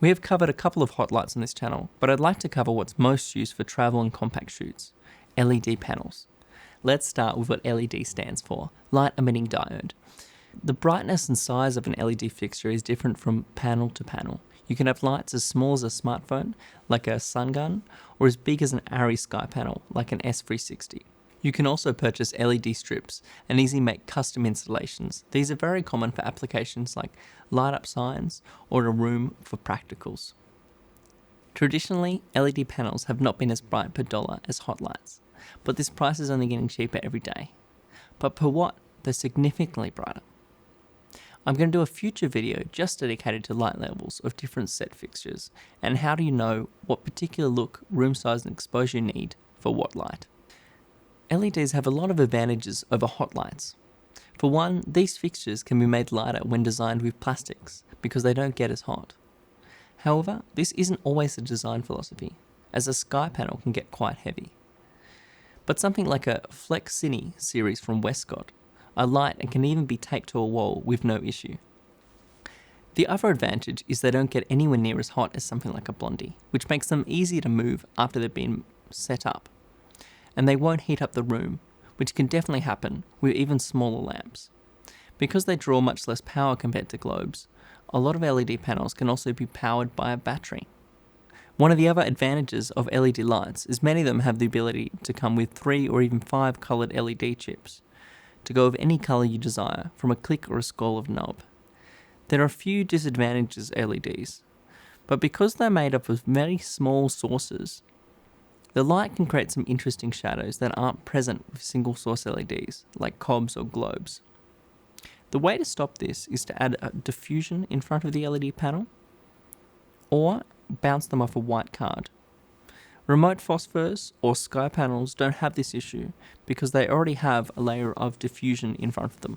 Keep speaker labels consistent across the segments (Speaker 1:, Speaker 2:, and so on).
Speaker 1: We have covered a couple of hot lights on this channel, but I'd like to cover what's most used for travel and compact shoots: LED panels. Let's start with what LED stands for: light emitting diode. The brightness and size of an LED fixture is different from panel to panel. You can have lights as small as a smartphone, like a sun gun, or as big as an ARRI sky panel, like an S360. You can also purchase LED strips and easily make custom installations. These are very common for applications like light up signs or a room for practicals. Traditionally, LED panels have not been as bright per dollar as hot lights, but this price is only getting cheaper every day. But per watt, they're significantly brighter. I'm going to do a future video just dedicated to light levels of different set fixtures and how do you know what particular look, room size and exposure you need for what light. LEDs have a lot of advantages over hot lights. For one, these fixtures can be made lighter when designed with plastics because they don't get as hot. However, this isn't always the design philosophy, as a sky panel can get quite heavy. But something like a Flex Cine series from Westcott are light and can even be taped to a wall with no issue. The other advantage is they don't get anywhere near as hot as something like a Blondie, which makes them easier to move after they've been set up. And they won't heat up the room, which can definitely happen with even smaller lamps. Because they draw much less power compared to globes, a lot of LED panels can also be powered by a battery. One of the other advantages of LED lights is many of them have the ability to come with 3 or even 5 coloured LED chips, to go of any colour you desire from a click or a scroll of knob. There are a few disadvantages to LEDs, but because they're made up of very small sources, the light can create some interesting shadows that aren't present with single source LEDs, like cobs or globes. The way to stop this is to add a diffusion in front of the LED panel, or bounce them off a white card. Remote phosphors or sky panels don't have this issue because they already have a layer of diffusion in front of them.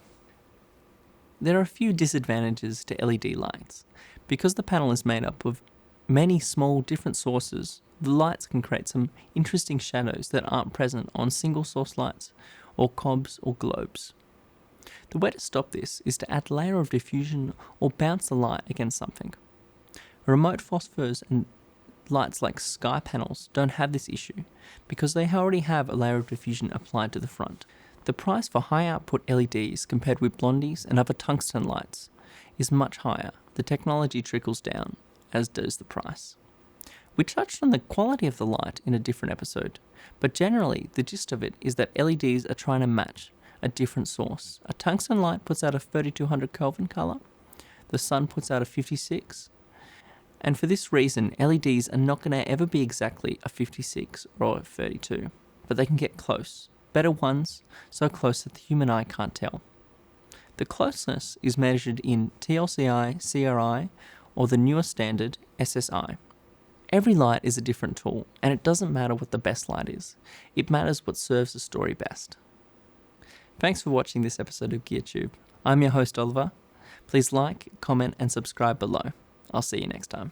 Speaker 1: There are a few disadvantages to LED lights. Because the panel is made up of many small different sources, the lights can create some interesting shadows that aren't present on single source lights or cobs or globes. The way to stop this is to add a layer of diffusion or bounce the light against something. Remote phosphors and lights like sky panels don't have this issue because they already have a layer of diffusion applied to the front. The price for high output LEDs compared with Blondies and other tungsten lights is much higher. The technology trickles down, as does the price. We touched on the quality of the light in a different episode, but generally the gist of it is that LEDs are trying to match a different source. A tungsten light puts out a 3200 Kelvin colour, the sun puts out a 56, and for this reason LEDs are not going to ever be exactly a 56 or a 32, but they can get close. Better ones, so close that the human eye can't tell. The closeness is measured in TLCI, CRI, or the newer standard, SSI. Every light is a different tool, and it doesn't matter what the best light is. It matters what serves the story best. Thanks for watching this episode of GearTube. I'm your host Oliver. Please like, comment, and subscribe below. I'll see you next time.